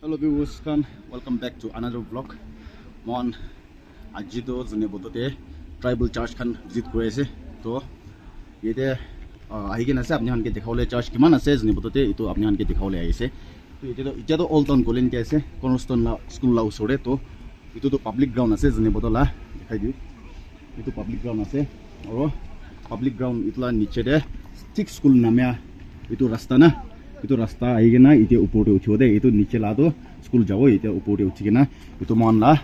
Hello viewers, welcome back to another vlog. Mon ajito jone botote tribal church khan visit kore ase to yete ahi ke na ase apni han ke dekhawle church kiman ase jone botote itu apni han ke dekhawle aise to ite to old town golen ke ase cornerstone la school la usore to itu to public ground ase jone botola dekhai di itu public ground ase aro public ground itla niche de stick school namya itu rasta na itu rasta aigena ite upor te uthode itu niche la to school jawo ite upor te uchigena itu mon la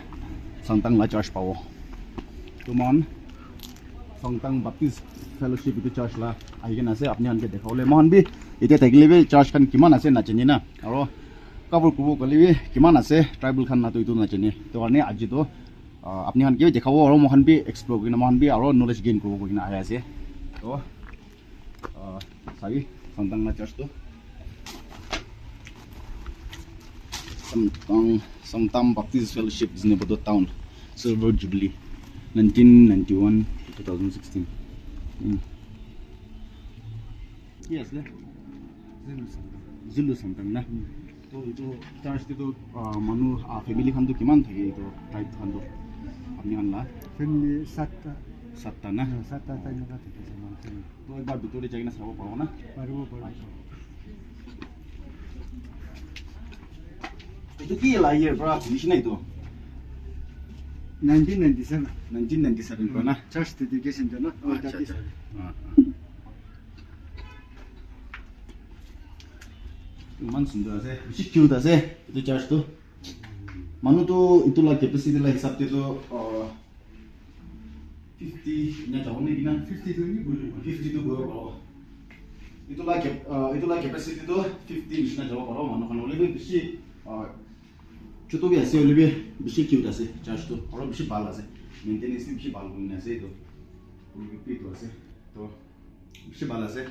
sangtang la church pawo to mon sangtang baptist fellowship itu church la aigena ase apni han ke dekhawle mon bi ite thakile be church kan kiman ase na cheni na aro cover kubo kali kiman ase tribal khan na to itu na cheni to ane aji to apni han ke dekhawo aro mohan bi explore kina mohan bi aro knowledge gain kubo kina aya ase to sai sangtang la church to Sangtam Baptist Fellowship is near the town. Silver Jubilee, 1991 to 2016. Yes, Zulu Sangtam na. To itu church to manu family khan to kiman thake to tribe khan to apni khan la family satta na satta ta naga thake saman to ek bar bitore jaina sabo paro na parbo itu ki la year bra finish na itu 1997 ko na church dedication jana man sundar ase bishi cute ase itu church to manu to itu la capacity la hisab te to 50 nya jawne dina 52 go itu la capacity to 50 bishna jawa paro manu khan ole bishi choto bi ase ole bi bishi cute ase church to aro bishi bal ase maintenance bishi bal goina ase to pi to ase to bishi bal ase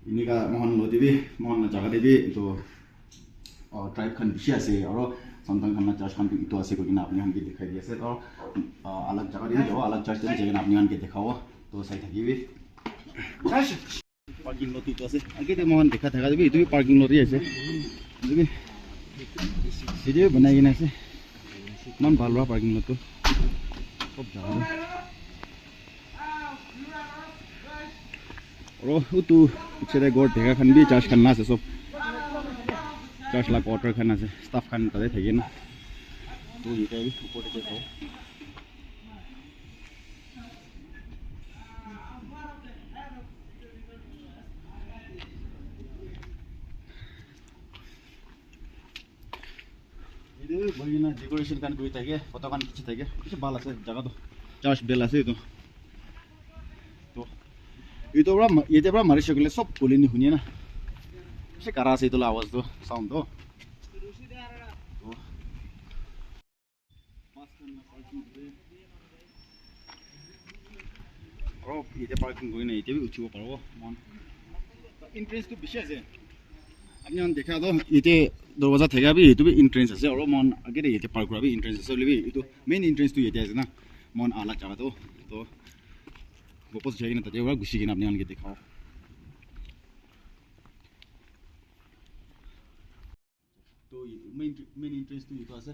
inika mohan lodibi mohan na jaga debi to tribe khan bishi ase aro samtang khan na church khan ito ase ko kina apni han ke dikhai di ase to alag jaga debi jawa alag church debi jagana apni han ke dekhawo to sai thakibi parking lot ito ase age de mohan dekha thaka debi itu parking lot ase debi ide banai gina ase man bhalwa parking lot to sob jaga ro utu pichede god dekha khan bi church khan na ase sob church la quarter khan ase staff khan tade thake na to ite bi upor te ko ide bagina decoration kan koi thake photo kan kichi thake kichi bal ase jaga to church bel ase to itu bra yete bra mari shogile sob polini hunie na se kara ase to la awaz to sound to ro yete parking goina yete bi uchibo paro mon entrance to bishi ase apni han dekha to yete dorwaja thega bi itu bi entrance ase aro mon age de yete park kora bi entrance ase lebi itu main entrance to yete ase na mon ala jaga to bopos jagina tate ora gushi gina apni han ke dekhao to main entrance to itu ase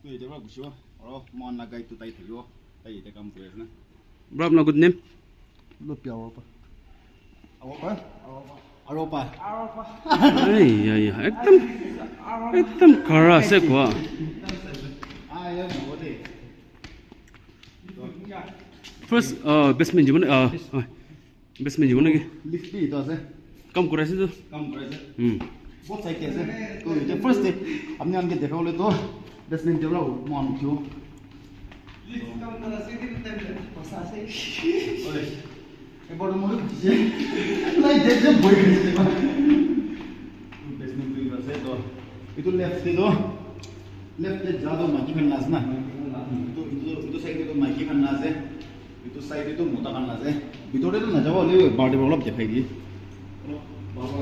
to yete ora gushi aro mon na guide to tai thyo tai yete kam kore na bro apna good name lo piawa pa aropa ay ekdam kara ase kwa ya bote first basement jibon basement jibon ke lift bi to ase kam kore ase to काम करे से बहुत सही कैसे तो ये first हमने उनके देखा बोले तो 10 मिनट जरा मान क्यों काम करा से दिन पसा से ओए एक बार मोर जे नहीं जे बोल के ते बा 10 मिनट भी बस है तो ये तो लेफ्ट से तो लेफ्ट से ज्यादा माकी करना है ना तो साइड तो माकी करना है ये तो साइड तो मोटा करना है ভিতরে তো না যাবো ওই বাড়ি বড় দেখাই দি বাবা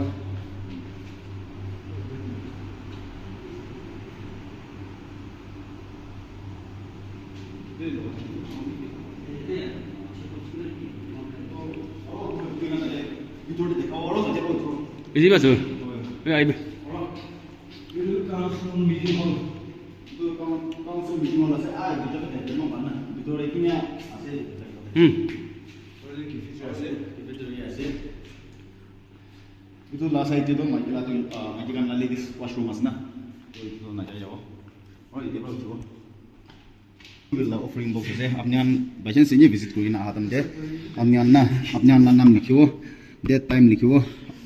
ভিতরে দেখাও বড় আছে 이제 가서 왜 아이be council meeting hall. itu council meeting hall ase ah itu kan ada mana mana itu rekinya ase itu lah side itu majilah tu majikan lah ladies washroom mas na itu nak jadi apa oh itu baru tu will offering box ase apnian bajan sini visit kuri na hatam de apnian na nam likhibo date time likhibo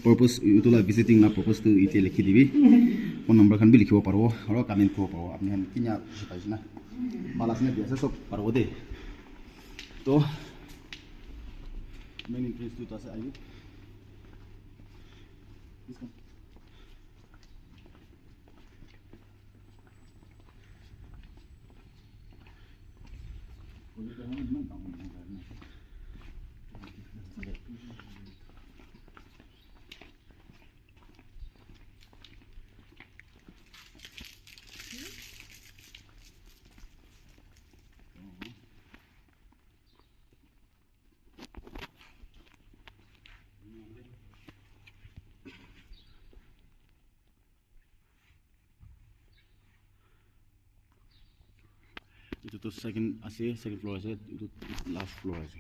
purpose itu lah visiting na purpose tu ite likhi dibi phone number khan bi likhibo parbo aro comment ko parbo apnian kinya sipai na balasne biasa sob parbo de to main interest tu ase ayu this one itu tu second floor ase itu last floor ase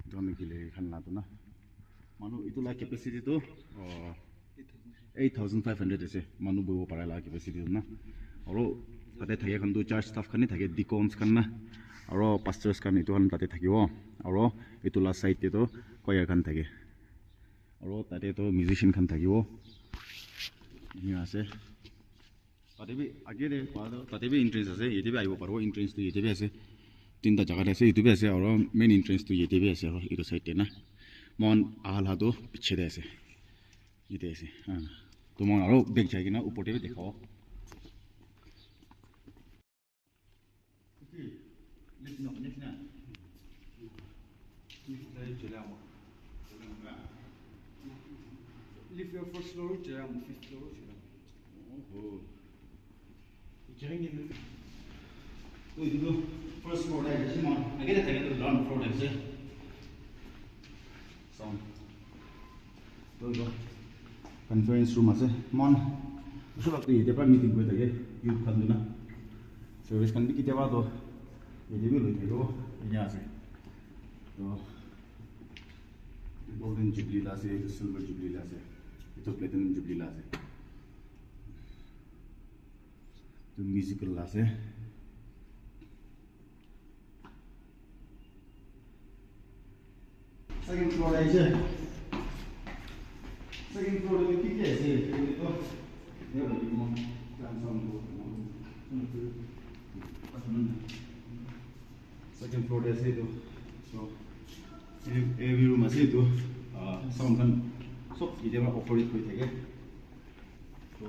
itu kami gile khan na tu na manu itu la capacity tu 8500 ase manu boibo para la capacity tu na aro tate thake khan tu church staff khan ni thake deacons khan na aro pastors khan itu khan tate thakibo aro itu la side te to choir khan thake aro tate to musician khan thakibo ni ase तातेबी आगे दे पादो तातेबी entrance আছে এতে B আইবো পারবো entrance তো এতে B আছে তিনটা জায়গা আছে এতে বি আছে আর মেইন এন্ট্রেন্স তো এতে বি আছে আর এটো সাইডে না মন আহলা তো পিছে দে আছে এতে আছে হ্যাঁ তো মন আরো দেখ যায় কিনা উপরে বি দেখাও লিখনো লিখনা Lift your first floor, jam, fifth floor. Oh. तो ಇದು ಫಸ್ಟ್ ಫ್ಲೋರ್ ಇದೆ ಸಿಮನ್ ಅಗೇನೆ ತೆಗೆದು ಗ್ರೌಂಡ್ ಫ್ಲೋರ್ ಇದೆ ಸೌಂಡ್ तो ಕಾನ್ಫರೆನ್ಸ್ ರೂಮ್ আছে মন উসব তো এতে প্রা মিটিং করে থাকে ইউথ খান না সার্ভিস খান কি দেবা তো এতে বি লই থাকো ইয়া আছে তো গোল্ডেন জুবলি আছে সিলভার জুবলি আছে এটা প্লাটিনাম জুবলি আছে तो म्यूजिकल আছে सेकंड फ्लोर আছে सेकंड फ्लोर में কি কি আছে এই তো ये बड़ी मॉन ट्रांसफॉर्म को सेकंड फ्लोर আছে তো সো এই রুম আছে তো সাউন্ড গান সব কি দেবা অপারেট করে থাকে তো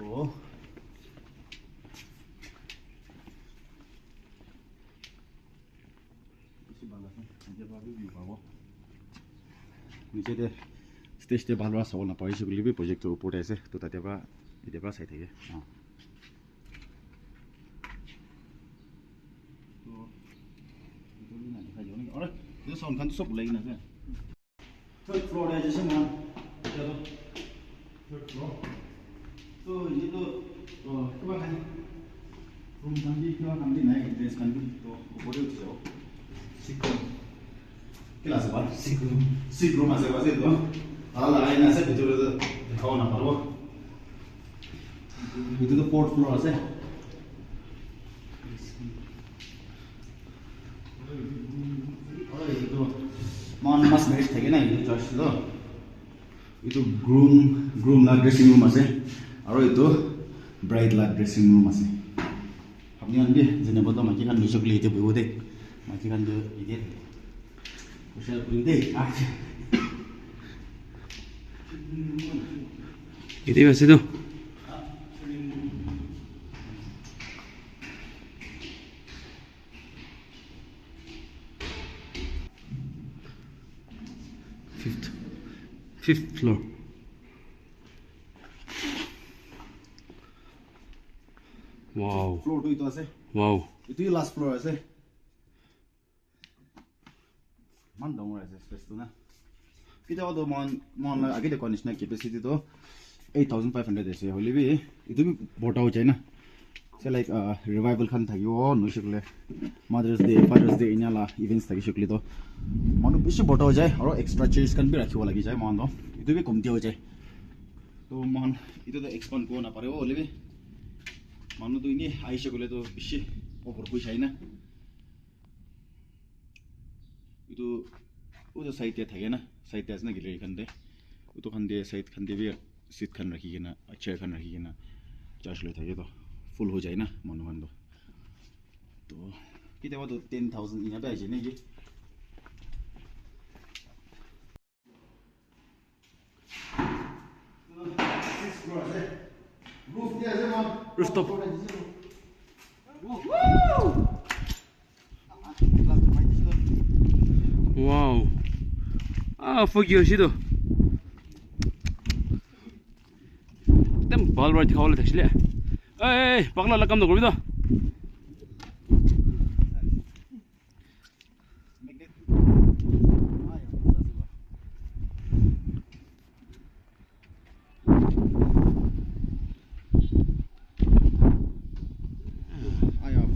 নিচে দে স্টেজতে ভালরা চাব নাপায় সেগুলি বি প্ৰজেক্টৰ ওপৰতে আছে তো তাতে পৰা এতিয়া পৰা চাই থাকে তো সাউন্ড খান সব লাগি না থার্ড ফ্লোর আছে সমান চলো থার্ড ফ্লোর তো ये तो কিবা খান रूम खान भी किंवा खान भी नाही ड्रेस खान भी तो ऊपर उठ जाओ क्लास बार सिक रूम আছে বাসে তো আলা আইনা আছে ভিতরে দেখাও না পারবো এটা তো ফোর্থ ফ্লোর আছে ওই তো মান মাস মেরিট থাকে না এই চার্চ তো এটা গ্রুম লা ড্রেসিং রুম আছে আর এটা ব্রাইড লা ড্রেসিং রুম আছে আপনি আনবে জেনে বলতো মাঝে খান মিশকলি এতে বইব দে মাঝে খান যে ইদে ওসব বইব দে আচ্ছা এতে আছে তো fifth floor wow ফ্লোর তো এটা আছে wow এটাই লাস্ট ফ্লোর আছে মান ডাঙৰ আছে স্পেসটো না কিটাও তো মন আগে দেখো নিচিনা ক্যাপাসিটি তো 8500 আছে হলিবি এটা বি বড় হৈ যায় না say like revival khan thagio no shikle Mother's Day, Father's Day inala events thagi shikle to manu bishi bota ho jay aro extra chairs kan bi rakhibo lagi jay mon do itu bi komti ho jay to mon itu to expand ko na pare o lebe manu to ini aisha gole to bishi over koi chai na itu uto side te thage na side te asna gile kan de uto kan de side kan de bi seat kan rakhi gena chair kan rakhi gena charge le thage to full ho jay na manu man do to kite wa to 10,000 ina ba je ne ji Rooftop. Wow. Ah, foggy Yoshido. Them ball right call it actually. Hey, Pagla la kam no gobido.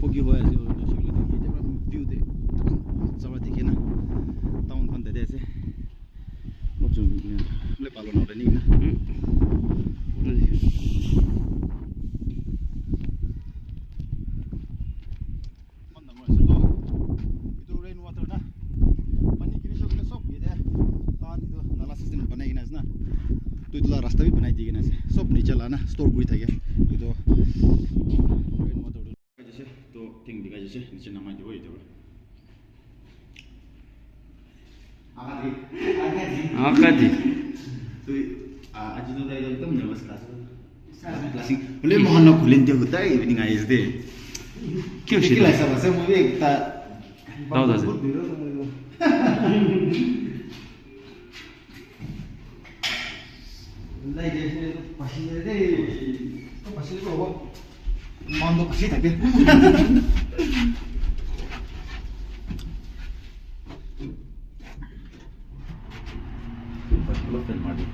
foggy ho aise ho shikle to kite bra view de saba dekhe na town khan de ase option le palo no le ni na man na mo ase to itu rain water na pani kini shikle sob ge de tan itu nala system banai gina asna to itla rasta bhi banai di gina ase sob niche la na store koi thake itu rain water तो thing दिखा जैसे नीचे नामा जो ये तो आकादी तो आज तो दाई एकदम नर्वस क्लासिंग बोले मोहन खुलिन दे होता है इवनिंग आइज दे क्यों शिट लाइसा बस मुझे एक ता दाव दासे लाई जैसे पसीने दे तो पसीने को Mando kasi tage. Lo film ಮಾಡಿ.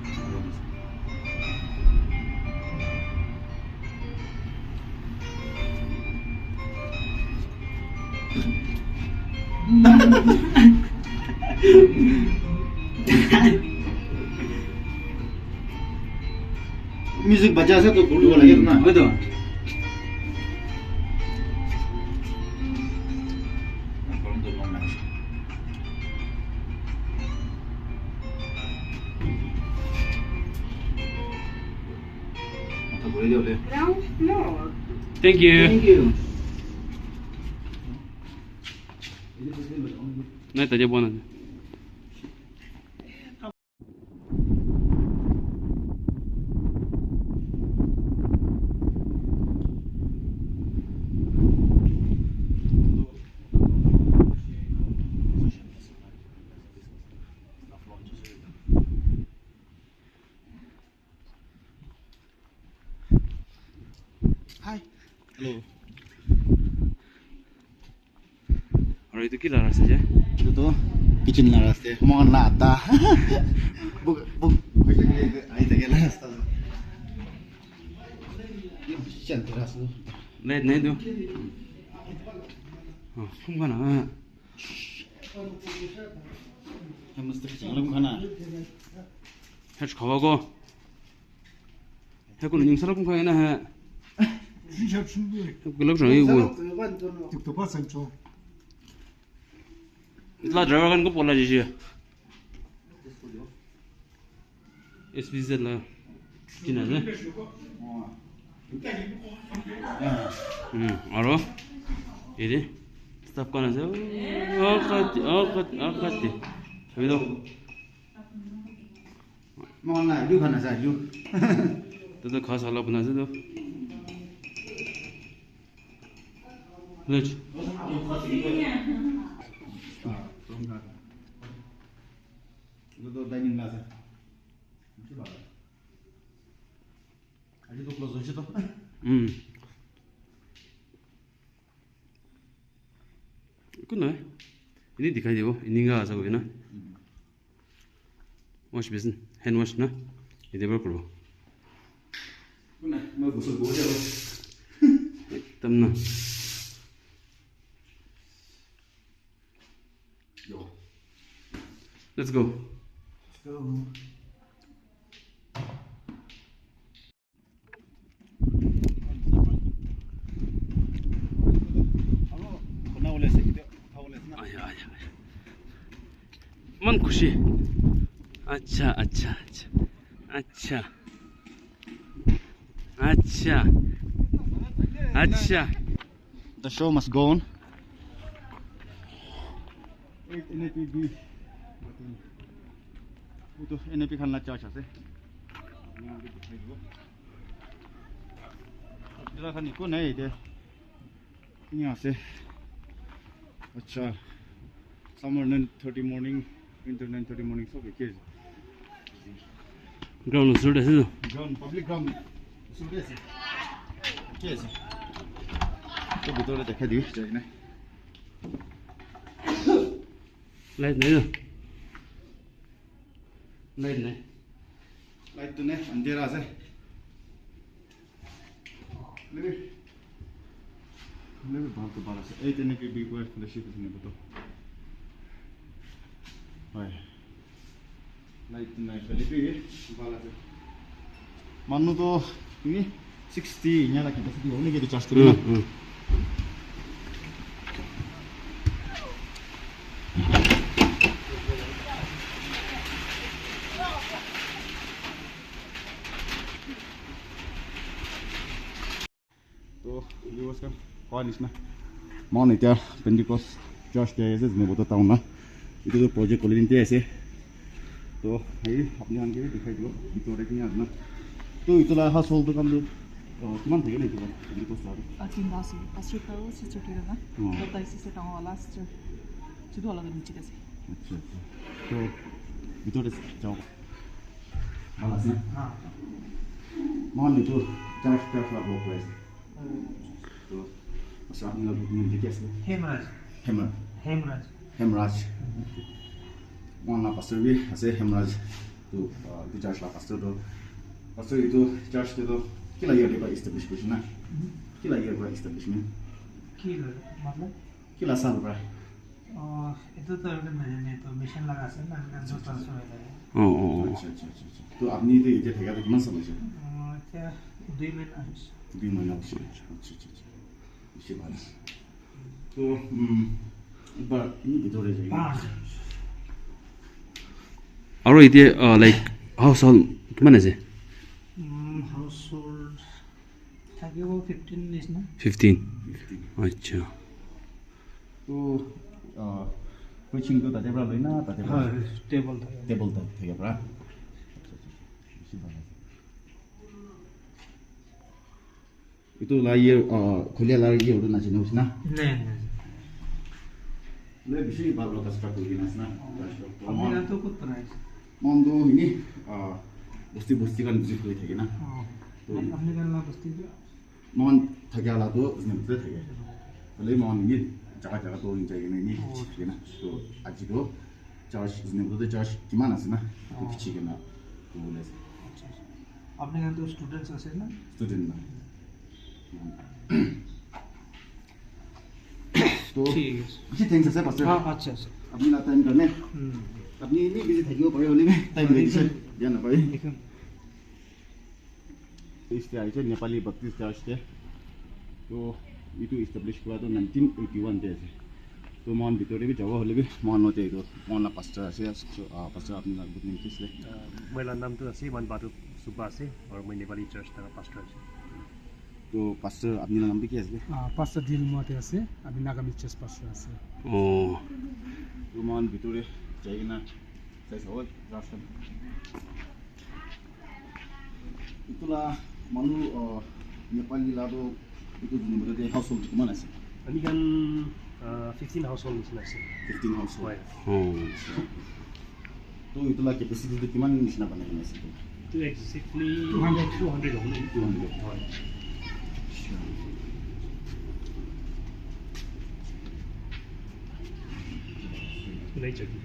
Music बजा से तो गुड लगे ना बेटा Ground floor. Thank you. Thank you. Na ita jabo na. Hi. Hello. Aro itu kila rasa je. Itu tuh kitchen la raste. Mohon la ata. Buk bisa gile ai tage la rasta. Ini kitchen teras tuh. Lihat na itu. Oh, kumpa na. Kamu mesti kitchen lam khana. Harus khawa ko. He ko ning sarap ko na ha. Sicher 준비. Gelok jang ibu. 또 봤어 좀. Itla driver kan ko pola je. SPZ la. Kina je. Aro. Ini. Staff kan aja. Akati. Begitu. Mohon la lu khana sa lu. Itu khas hala bana je tu. Lech. Itu tuh dining la sa. Aja tuh close aja tuh. Kuna. Ini dikhai debo. Ini enggak asa ko na. Wash basin, hand wash na. Ini baru perlu. Kuna, mau gusul gua aja. Tamna. Yo. Let's go. go. आया आया मन खुशी अच्छा अच्छा अच्छा अच्छा अच्छा अच्छा The show must go on. NAPB. Itu NAP khanla charge ase. Jara khani ko nai ide. Ini ase. Acha. Summer 9:30 morning, winter 9:30 morning so ke ground suit है ground public ground. Sude ase. Ke ase. To bhitore dekhai diu jai na. Light नहीं ना light नहीं Light to ne andhera ase. Lebe bahar to bala se. Ei tene ke big wire flash it ne boto. Hai. Light to ne lebe bala se. Manu to ini 60 nya la capacity hone ke charge kori na. तो viewers kan kau nisna mau nih tiar Pentecost Church dia ase jene boto tahu na itu tuh project kolin dia ase तो ini अपने आने के दिखाई दो बितोरे के यहाँ ना तो इतना household तो कम लोग किमान थे ना इतना Pentecost लारे Akindasu, Pastor Carol, Sister Kirana, Oh. Dr. Sister Tangwala, Sister Chudwala the Michigasi. अच्छा अच्छा तो बितोरे जाओ बालास ना mau nih tuh church church lah block place तो बस आपने लोग नींद देखी ऐसे Hemraj. Hemraj Hemraj. One la pastor भी ऐसे Hemraj तो itu church lah pastor itu church itu kila year dia establishment ना kila year dia establishment मतलब kila साल बरा itu तो एउटा महीने तो मिशन लगा से ना हमने जो ट्रांसफर है ओ ओ अच्छा अच्छा अच्छा अच्छा तो आपने तो ये ठेका तो कितना साल से क्या 2 महीना 2 महीना से अच्छा अच्छा अच्छा इसी बात तो एक बार ini बितोरे जाएगा और इतने लाइक हाउस होल्ड किमान है हाउसहोल्ड থাকে वो 15 निस्ना 15 अच्छा तो preaching तो ताते बरा लेना ताते बरा टेबल था टेबल तक ठेका बरा इसी बात itu lah ye kuliah lah ye udah nasi nus na नहीं le bisi baru kita start lagi nas na हमने ना तो कुछ बनाया mondo ini basti kan visit koi thake na हमने करना बस्ती mon thake ala to usne bute thake le mon ini jaga to in jai ini thake na to aji to church usne bute church gimana sih na to kichi na to le आपने करना तो students ऐसे ना student na तो ठीक है किसी things ऐसे pastor हाँ अच्छा अच्छा अपनी ना time करने अपनी ini bisa thake भयो भने time दिन्छ जान भयो लेकिन इस्तेहार चाहिँ नेपाली बत्तिस चर्च थियो त्यो itu establish हुआ तो 1981 थे ऐसे तो मन भितरे भी जगह होले भी मन होते तो मन पास्टर আছে पास्टर আপনি লাগবে নেম কিসলে मेरा नाम तो আছে मनबहादुर सुब्बा আছে और मैं नेपाली चर्च का पास्टर আছে तो पास्टर আপনি নাম কি আছে पास्टर दिल मते আছে আমি নাগামি চার্চ পাস্টার আছে ओ তো मन भितरे जाइना चाहिँ हो रासन itulah manu नेपाली लादो itu जुन चाहिँ हाउसहोल्ड किमान আছে हामी kan 15 हाउसहोल्ड निस्ना আছে 15 हाउसहोल्ड হয় ओ तो itulah capacity itu किमान निस्ना बनाइने আছে त्यो एक्ज्याक्टली 200 हो नि 200 হয় कुनै जग्गा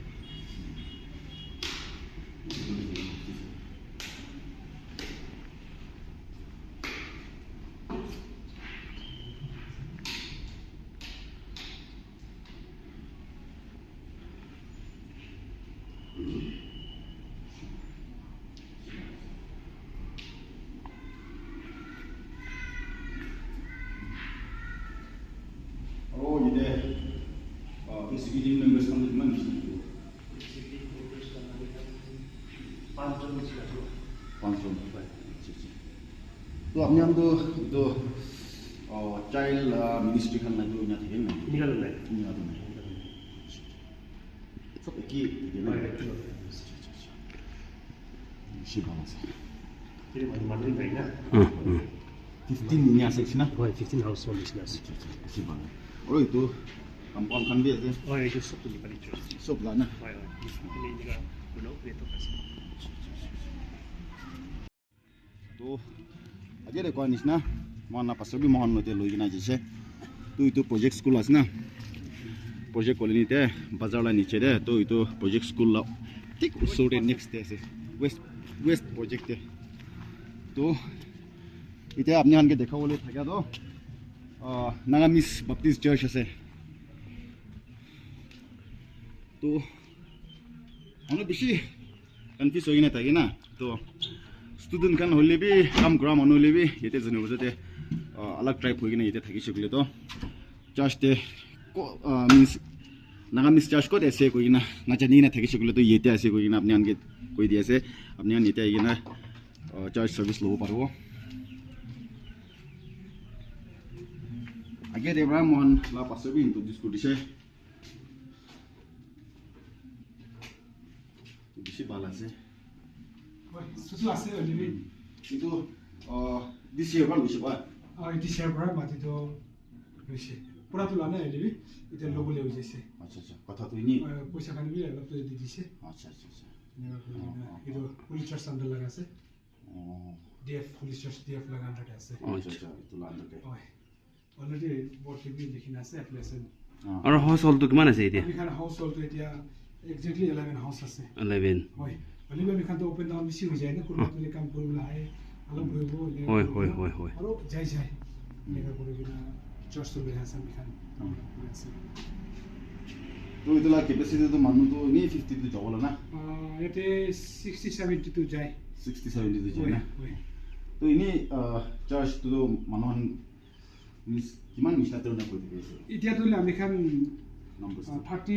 Oh, you there? Executive members come to the management. Panchon. तो अपने हम तो चाइल्ड मिनिस्ट्री खान लाइक लोग यहाँ थे ना निकल रहा है यहाँ तो नहीं सब एक ही ना शिबाला से फिर मंदिर में ना 15 यहाँ सेक्शन ना 15 हाउस होल्ड बिजनेस शिबाला और itu kampung kan dia tu और ये जो सब तो नेपाली चर्च सब lah na और ini juga pulau itu kasih तो अजय रे कोई निस्ना मन पास भी मोहन नते लोई ना जिसे तो इतो प्रोजेक्ट स्कूल आस ना प्रोजेक्ट कॉलोनी ते बाजार ला नीचे दे तो इतो प्रोजेक्ट स्कूल ला ठीक उसोरे नेक्स्ट दे से वेस्ट प्रोजेक्ट दे तो इते आपने हन के देखा बोले था तो नागामिस बैप्टिस्ट चर्च আছে तो हम बेसी कन्फ्यूज हो गए था ना तो स्टूडेंट kan होले भी काम करा मन होले भी येते जने बजते अलग ट्राइब होगिने येते थाकी सकले तो चर्च ते को मींस नागामिस चर्च को ऐसे कोई ना नाचनी ना थाकी सकले तो येते ऐसे कोई ना अपने अनके कोई दिया से अपने अन येते आइना चर्च सर्विस लो पारो आगे देबरा मन ला पासे भी इंट्रोड्यूस को दिसे दिसे बाला से सुसु আছে already itu this year kan bisa pak এটি শেয়ার করা মাটিতো হইছে পুরা তো লানা অলরেডি এটা লোগো লে হইছে acha acha kata tu ini পয়সা খানি বি অলপ দি দিছে acha acha acha এটা পুলিশ চার্জ আন্ডার লাগা আছে oh ডিএফ পুলিশ চার্জ ডিএফ লাগা আন্ডার আছে acha acha itu lah anda হয় অলরেডি বড় টিভি দেখিনা আছে অ্যাপ্লিকেশন আৰু হাউচ হলটো কিমান আছে এতিয়া এখানে হাউস হোল্ড এতিয়া এক্স্যাক্টলি 11 হাউস আছে 11 হয় অলরেডি এখানে তো ওপেন ডাউন বেশি হই যায় না কোন তুমি কাম করবলা আই আলম হইব হয় আৰু যাই যাই মেগা করে কিনা চার্জ তো বেহাসা এখানে তো itu lah capacity tu manu tu ni 50 tu jauh lah na এতে 60 70 তো যায় 60 70 tu jauh na হয় তো ini church tu manuhan means কিমান নিশা তো না কই দিছে এতিয়া তো আমি খান numbers 30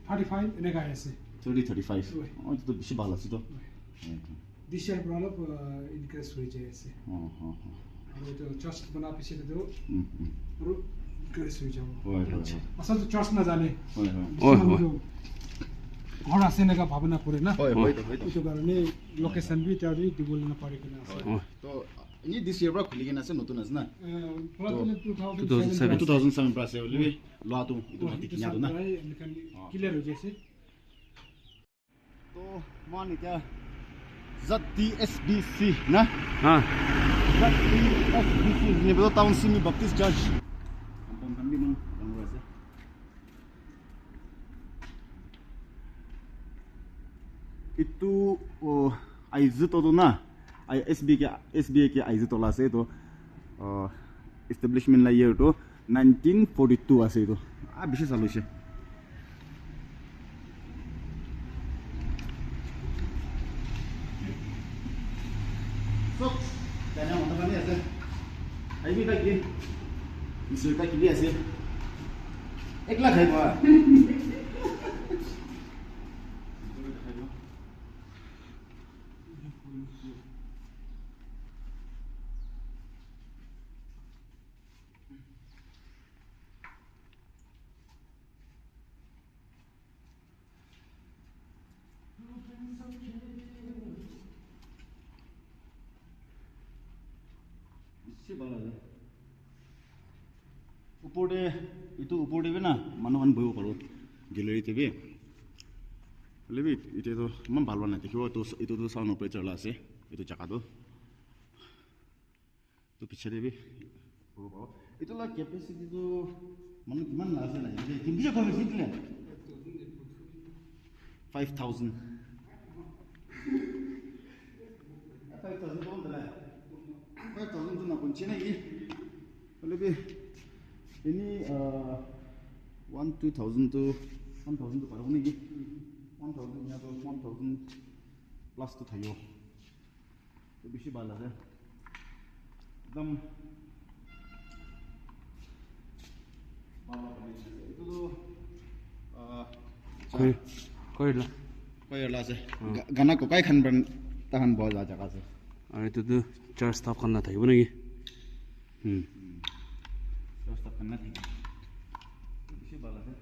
35 এনেকা আছে 30 35 oh itu বেশি ভালো আছে তো দিস ইয়ার প্রবলেম ইনক্রিজ হয়ে যায় আছে আর এটা চার্জ বনা পিছে তো আর ইনক্রিজ হয়ে যাবে হয় হয় আসলে তো চার্জ না জানে হয় হয় ঘর আছে নাকা ভাবনা করে না হয় হয় তো কারণে লোকেশন বি তারি দিবল না পারে কিনা আছে তো ini this year bro খুলি গেছে আছে নতুন আছে না প্রথমে 2007 2007 প্রাসে হলি লো তো itu mati kinya to na clear হয়ে গেছে তো মান এটা ZDSBC na হা ZDSBC ni betul tahun sini Baptist Church kampung kami mang kamu rasa itu aizu to na SBA ke aizu to la se to establishment la year to 1942 ase to beshi sal hoise so tanya mata kani ase ai bi ta ki isu ta ki ase 1 lakh hai ba উপরে itu উপরে be na মানুহ বহিব পাৰো গ্যালারিতে be লেবি এটা তো মান ভালো না দেখিব তো এটা তো সাউন্ড অপারেটর লা আছে এটা জায়গা তো পিছনে be বহিব পাৰো এটা লা ক্যাপাসিটি তো মানে কিমান না আছে না কিমান ক্যাপাসিটি দিলে 5000 তো না 5000 তো না কোন চেনে কি লেবি ini 2000 to 1000 to parang ni 1000 nya to 1000 plus to thayo to bishi bala hai ekdam itu Koi lah. koyo la ase gana ko kai khan ban tahan bo la jaga ase Aur itu tu church stop kan na thai bo nagi. व्यवस्था करना थी इसी बाला से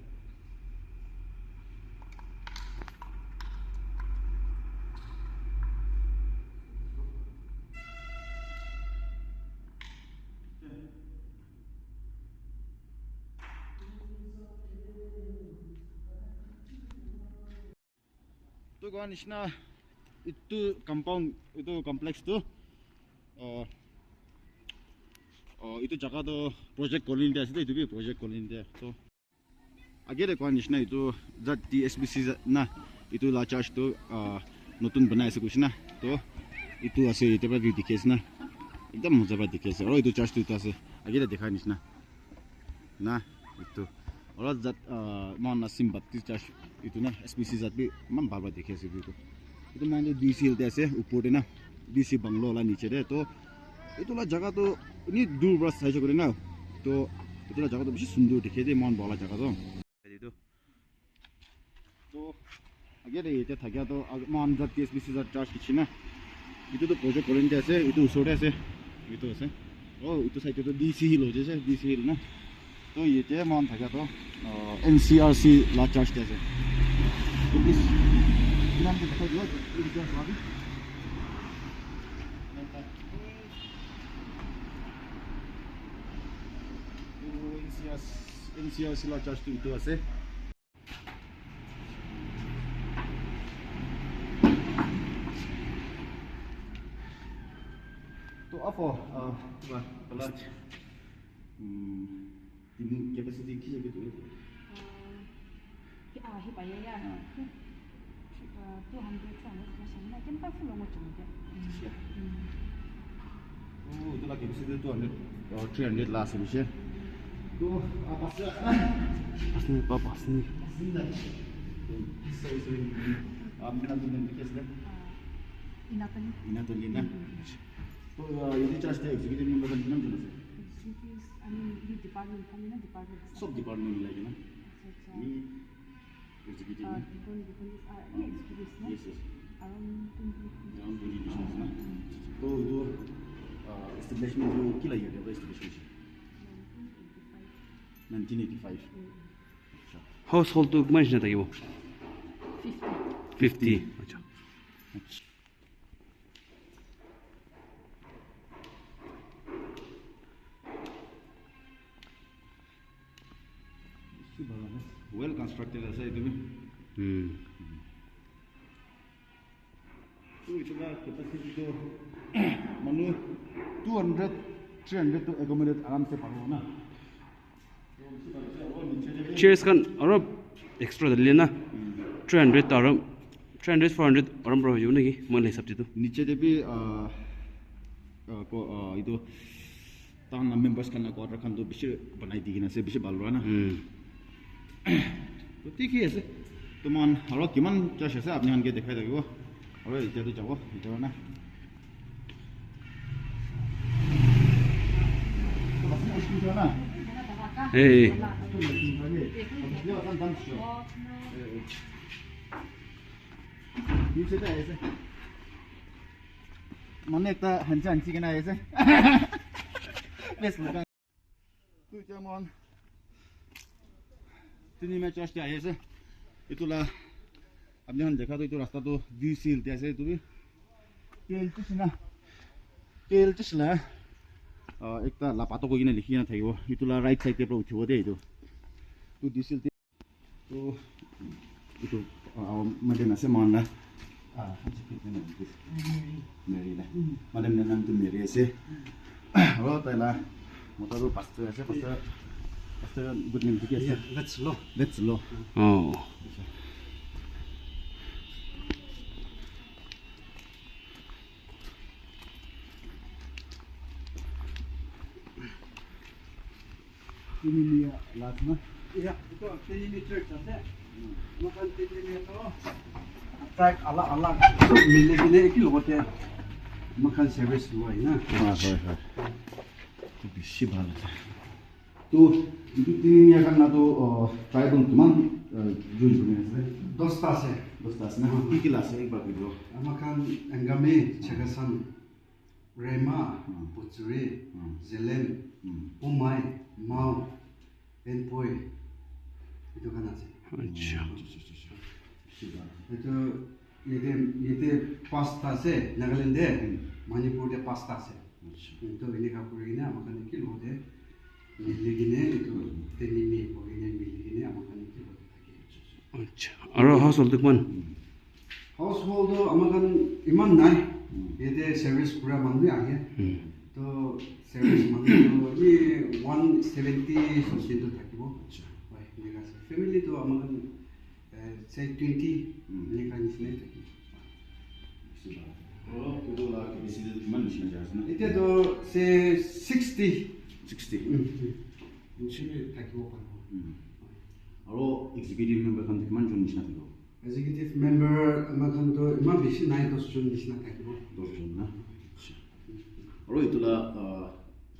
तो गो निश्ना itu compound itu complex tu itu jaga tu project colony dia sih itu bi project colony dia so agar ekor nisna itu zat TSBC na itu la charge tu notun banai ase kuch na to itu ase itu pa view dikhe na ekdam maza pa dikhe ase aur itu charge tu itu ase agar dekha nisna na itu aur zat mon na sim bat charge itu na SBC zat bi man baba dikhe ase itu man DC hilte ase upor de na DC banglo la niche de to itu la jaga tu ini dur bras saja kore na to itu la jaga tu bishi sundur dikhe de mon bola jaga tu itu to agar itu thagya to mon zat SBC zat charge kichi na itu to project kore de ase itu usore ase itu ase oh itu side to DC hill ho jese DC hill na to yete mon thagya to NCRC la charge de ase this नाम के देखो जो इनका स्वागत NCRC la charge tu itu ase to apa kalau ini capacity kira gitu Hipaya ya. 200 macam mana? Kenapa full orang macam tu? oh itu la capacity 200 or 300 lah sebesar tu apa sih Asni apa asni. Kita tu nanti kes dah Inatan. tu ni na तो ये charge थे executive member का नाम जो है I mean, the department, kami na department. सब department मिलाएगा ना ये एग्जीक्यूटिव में Ini executive na. Yes yes Around 20. Around 20 division ना तो जो एस्टेब्लिशमेंट जो किला ये है एस्टेब्लिशमेंट 1985 अच्छा Household tu macam mana tahu? 50. 50. Macam. well constructed ऐसा itu भी तो इतना कैपेसिटी तो मनु 200 300 तो एकोमोडेट आराम से पारो ना Chairs kan orang extra dah lihat na. 300 orang 300 400 orang berapa jauh lagi? Mana hisap tu? नीचे दे भी को itu tang members kan quarter kan तो बिशे बनाई दी ना से बिशे बालवा ना तो ठीक है ऐसे तो मान हरो किमान क्या शेष है आपने हन के दिखाई देगा वो और इधर तो जाओ इधर ना तो बस मुश्किल है ना Eh. तो ये kan dan show ये से ऐसे मन एक ता हंचा हंची के ना ऐसे बेस लगा तो जमान तिनी में चर्च आए ऐसे इतुला आपने हम देखा तो इतो रास्ता तो दी सील जैसे तो भी तेल चला एक ता लापातो को गिने लिखी ना था वो इतुला राइट साइड पे उठो दे इतो तो दी सील तो इतो मदन से मानना मेरी ना मदन ने नाम तो मेरी ऐसे और पहला मोटर तो पास्टर ऐसे पास्टर good name ठीक है that's low Oh. ini dia last na Ya, itu 3 meter saja. Makan 3 meter. Track ala मिले एक kilometre makan service dua ini. हाँ हाँ हाँ तो बिशी भाला है তো কিন্তু তিনি এখন না তো ট্রাইবল কিমান জইন কৰি আছে 10টা আছে 10টা আছে না কি কি আছে একবাৰ কৈ দিয়ক আমাখান এংগামে চেগাসান ৰেমা পুচুৰি জেলেম উমাই মাও এনপই এইটো খান আছে আচ্ছা এইটো ইতে 5টা আছে নাগালেণ্ডে মণিপুৰতে 5টা আছে তো এনেকা কৰি কিনে আমাখান কি লওঁতে মিলি কিনে এইটো ট্ৰেইনিং কৰি কিনে মিলি কিনে আমাখান কি লওঁতে থাকে আচ্ছা আৰু হাউচ হোল্ড কিমান হাউস হোল্ড আমাখান ইমান নাই ইয়াতে সার্ভিস পুরা মানুষ আহে তো সার্ভিস মানুষ এই 170 সমথিং তো থাকিব হয় এনেকা আছে ফ্যামিলি তো আমাখান say 20 এনেকা নিচিনাই থাকিব এইটো লা বেছি কিমান নিচিনা যায় আছে না এতিয়া তো সে 60 নিচিনা থাকিব পাৰিব আৰু এক্সিকিউটিভ মেম্বাৰ খান কিমান জন নিচিনা থাকিব এক্সিকিউটিভ মেম্বাৰ আমাখান তো ইমান বেছি নাই 10 জন নিচিনা থাকিব 10 জন না আৰু এইটো লা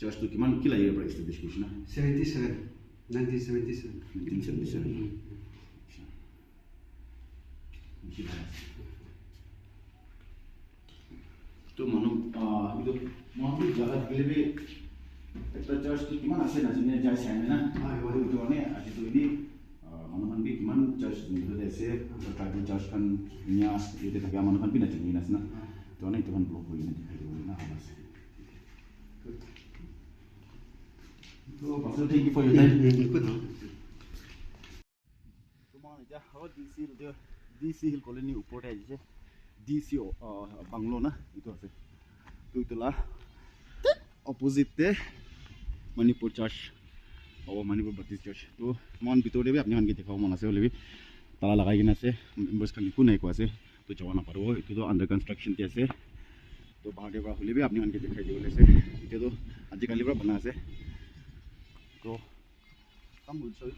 জাস্ট কিমান কি লাগে প্ৰাইছ এষ্টাব্লিছ কৰিছে না 77 1977 তো মানুহ এইটো মহাপুৰ জাগাত গেলে একটা চাৰ্জ কিমান আছে না যেনে যাই চাই না এইটো মানে আজি তো ইনি মানুহখন বি কিমান চাৰ্জ দিলে আছে ট্ৰাইবেল চাৰ্জ খান নিয়া ইয়াতে থাকে মানুহখন বি নাচিনি আছে না তো মানে এইটো ব্লক কৰি না দেখাই দিব না হ'ব আছে তো পাছত thank you for your time তোমাৰ এতিয়া ডিসি হিল কলোনি ওপৰতে আহিছে ডিসি বাংলো না এইটো আছে তো ইতলা অপোজিটে মণিপুৰ চাৰ্চ মণিপুৰ বাপ্তিষ্ট চাৰ্চ তো মন ভিতৰতে আপুনি আনকি দেখাব মন আছে হ'লে তালা লগাই কিনে আছে মেম্বাৰ্ছ খান একো নাই কোৱা আছে তো যাব নাপাৰিব এইটোতো আণ্ডাৰ কনষ্ট্ৰাকশ্যনতে আছে তো বাহিৰৰ পৰা হ'লে আপুনি আনকি দেখাই দিব লাগিছে এতিয়াতো আজিকালিৰ পৰা বনাই আছে তো কাম কৰিছোঁ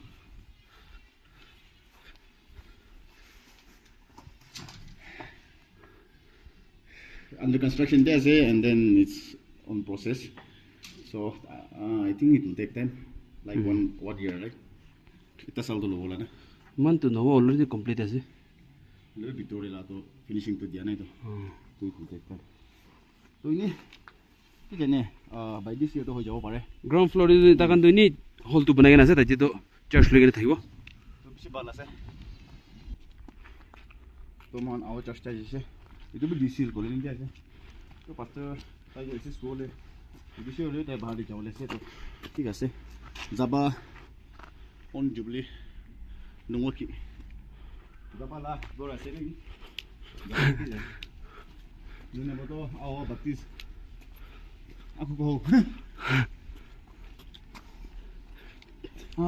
under construction there and then it's on process so I think it will take time like one year right ita saldo lo bola na মান তো নব অলরেডি কমপ্লিট আছে le bitore la to finishing to dia nai to it will take time to ini কি জানে by this year to হৈ যাব পাৰে ground floor তাকান তো নি হলটো বনাই কিনে আছে তাতে তো চাৰ্জ লৈ কিনে থাকিব তো বেছি ভাল আছে তো মান আও চাৰ্জটা দিছে itu भी डिसील को लेने जाए तो पास्टर ताई ऐसे स्कूल है डिसी हो रहे थे बाहर जाओ से तो ठीक है जाबा ऑन जुबली नंगो की जाबा ला दो ऐसे नहीं ने तो आओ 32 aku को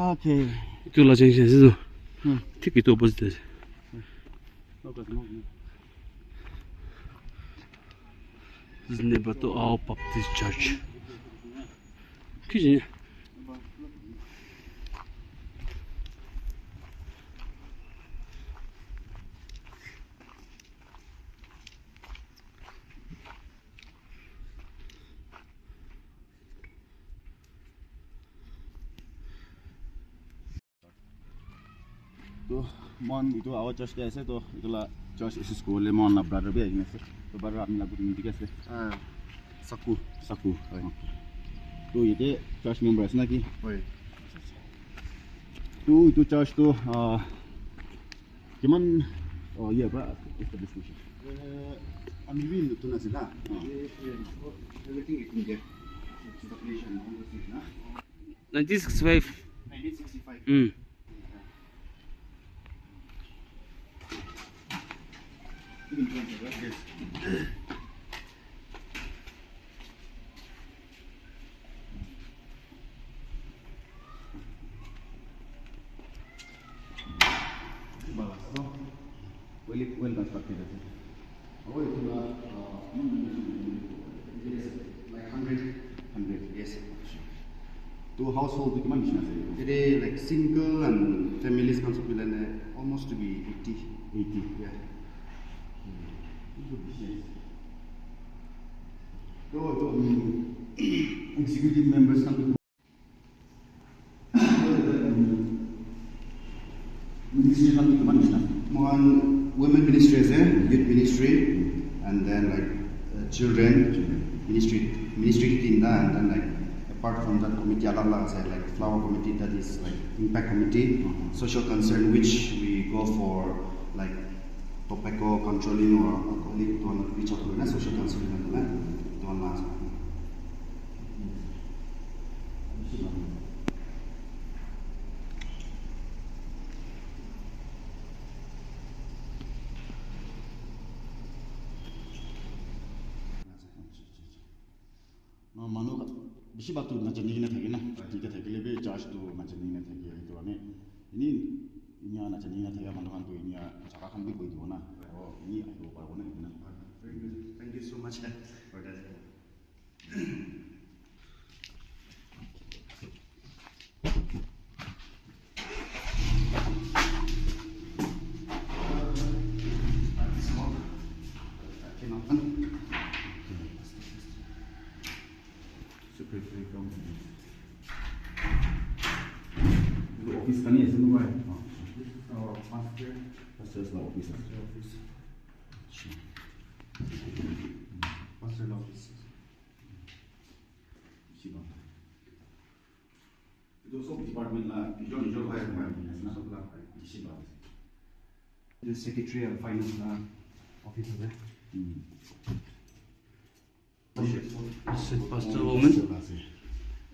okay itu lah jenis itu ঠিক itu opposite আছে This is never to our Baptist church. Kiji. तो मन itu awal church dia ase to itulah church isi school le mon na brother be agin ase to brother apni lagu ni dik ase saku to yete church member ase na ki হয় to itu church to kiman ye ba establish hoise আমি B নতুন আছে না everything it in their population all those things na 1965. 1965 Yes. well constructed ase oh itula Like 100. Yes. to household to kiman nishina ase Today, like single and families concept will almost to be 80. Yeah. to executive members kan ministry kan cuman di sana. One women ministry is there, youth ministry, and then like children ministry tinda, and then like apart from that committee alala say like flower committee, that is like impact committee, social concern which we go for like tobacco controlling or alcoholic to reach out to social concern to last. মানুহ বেছিভাগতো নাজানি কিনে থাকে না গতিকে থাকিলে বে চাৰ্জটো নাজানি কিনে থাকে সেইটো মানে এনেই ইনিয়া নাজানি কিনে থাকে মানুহখানটো ইনিয়া জাগাখান বি কৈ দিব না ইনি আহিব পাৰিব না সেইদিনা Thank you so much for that. itu office kan ya semua ya pastor lah office Pastor office. itu sob department lah hijau kayak nah sebelah isi bang The secretary and finance office there. pastor woman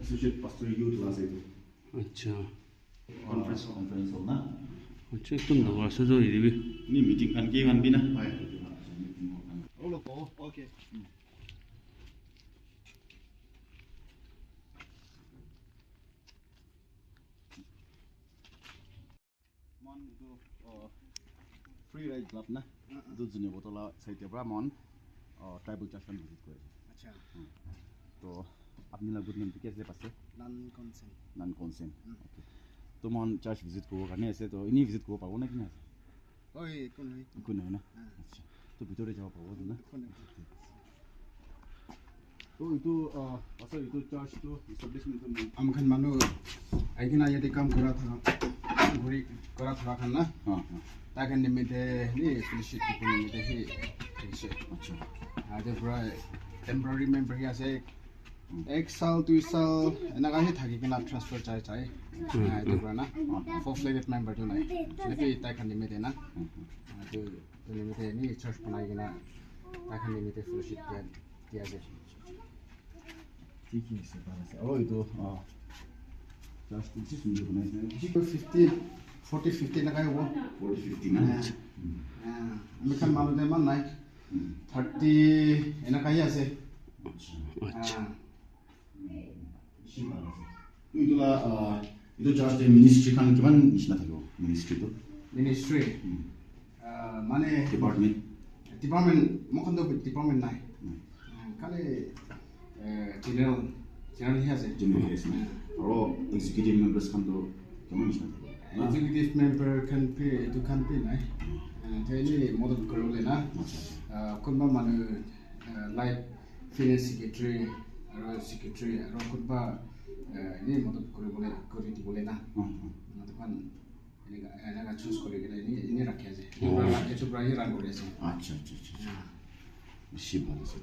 associate pastor youth lah itu अच्छा conference hall na अच्छा तुम दवा से जो ये भी ini meeting kan ke kan bina Oh, okay. mon itu free ride club na itu junior botola side bra mon tribal church kan visit kore अच्छा तो अपनी ला गुड नेम कैसे पासे नॉन कंसेंट ओके तो मन चर्च विजिट को करने ऐसे तो इन्हीं विजिट को पाओ ना कि ना ओए कुन है ना अच्छा तो भीतर जाओ पाओ ना तो itu asal itu church itu establishment itu Amkan manu aikina yati kam kora thara khanna takan nimite ni fellowship people nimite hi fellowship अच्छा aje pura temporary member hi ase ek saal 2 saal enaga hi thaki kina transfer chai itu pura na full fledged member tu nai lepi takan nimite na tu nimite ni church banai kina takan nimite fellowship dia je ठीक है से बात है और itu church itu sih sudah benar itu 40-50 naga wo 40-50 ना Amikan malu de man nai 30 enak aja sih. अच्छा itulah itu church de ministry kan cuman isna thago ministry tu Ministry. Mana department mungkin tu department nai. Kali general hiya sih. general yes na aro executive members kan tu cuman isna thago Executive member kan pi nai. Jadi modal kerja na. Kunba mana like finance secretary, aro kunba ini modal kerja di boleh na. Nanti kan ini agak choose kerja ini rakyat aja. Itu berarti run kerja sih. अच्छा अच्छी बात है sir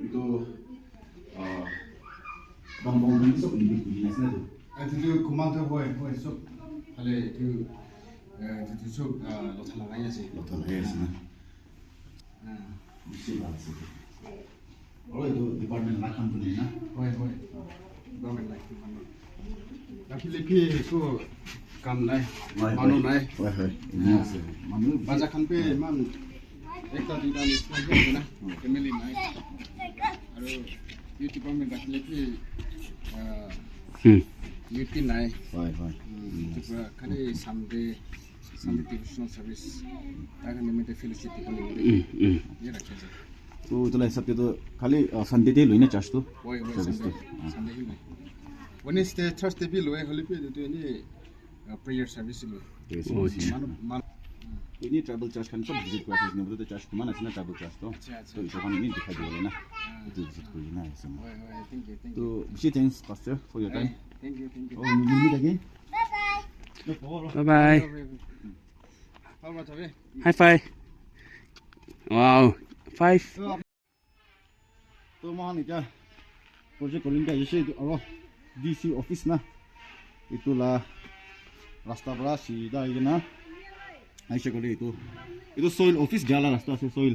itu bang itu sok lebih binas na tu Itu komando boy so kali itu so lo tanah aja sih. betul yes na अच्छी बात है और itu department lah company na Boy government like komando. Tapi lebih itu kam nai, manu nai. wah ini sih manu Baca kan pe man ekta dita ni semua na family nai. Aru youth department dah lebih youth nai. wah Itu kali Sunday devotional service. Takkan nimite fellowship itu nimite. Ini rakyat aja. तो itulah sabtu itu kali Sunday day loine church tu Boy service tu Sunday ini. Wednesday Thursday bi loe holiday itu ini prayer service lo. yes Man ini tribal church kan sob visit kura ase ne church kuma na ase na tribal church to to iso kan ini dikhai dibo na itu visit kuri na ase na to bishi thanks pastor for your time oh we meet again Bye bye. High five. Wow. 5. to mohan ita project kolinga ise aro DC office na itulah rasta pra sida igena aise kole itu soil office jala rasta ase soil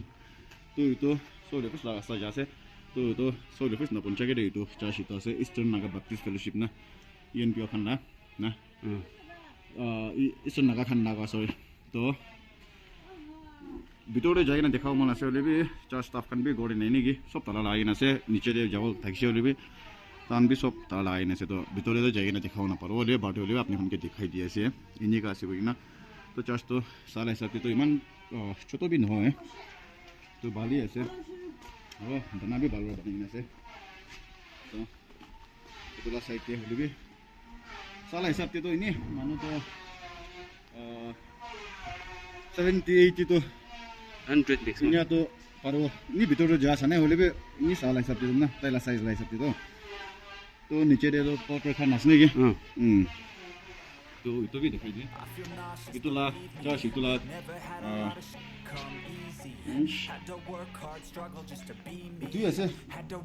itu soil office la rasta jase itu soil office na ponchage de itu church ito ase Eastern Naga Baptist Fellowship na ENP khan na Eastern Naga khan naga sorry to ভিতরে যাই না দেখাও মন আছে হলেবি চার staff খান B গড়ে নাই নাকি সব তালা লাগাই আছে নিচে দিয়ে যাব থাকছে হলেবি তান বি সব তালা লাগাই আছে তো ভিতরে তো যাই না দেখাও না পারো হলে বাটে হলে আপনি খানকে দেখাই দিয়ে আছে ইনিকা আছে বই না তো চার্জ তো সাল হিসাবে তো ইমান ছোট বি নহয় তো ভালই আছে ও দানা বি ভালো বানাই আছে তো এগুলা সাইডে হলেবি সাল হিসাবে তো ইনি মানুষ তো 70-80 তো 100 maximum. Ini tu paru ni betul tu jelas sana boleh be ini salah hisap tu na, tay la size la hisap tu. Tu niche dia tu pot kan nasne ke. Tu itu भी दिखाई दे. Itulah Josh itulah itu ya sih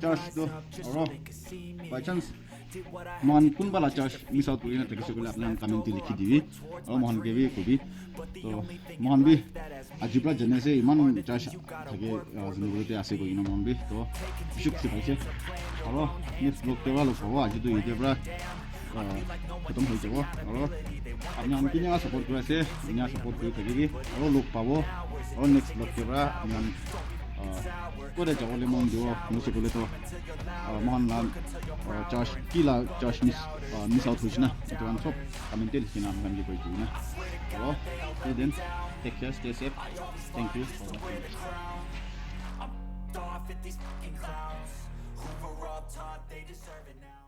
Josh tu orang by chance mohon pun bala Josh misal tu ini terkesih boleh apna comment likhi divi orang mohon ke भी kobi तो mohon भी अजीब ला जने से इमान Josh थके जिंदगी ते आसे कोई ना mohon भी तो शुक से पाइसे और नेक्स्ट ब्लॉग ते वाला को आज तो ये बड़ा खत्म हो जाओ और अपने हम की ना सपोर्ट करे से इन्हें सपोर्ट करे थकी और लोग पावो और नेक्स्ट ब्लॉग ते बड़ा हम को दे जाओ ले mon जो मुझे बोले तो mohon ला Josh की ला Josh मिस आउट हुई ना तो हम सब कमेंट लिखी ना हम ये कोई चीज़ ना और so then take care stay safe thank you for watching. Off at these fucking clowns who were all taught they deserve it now.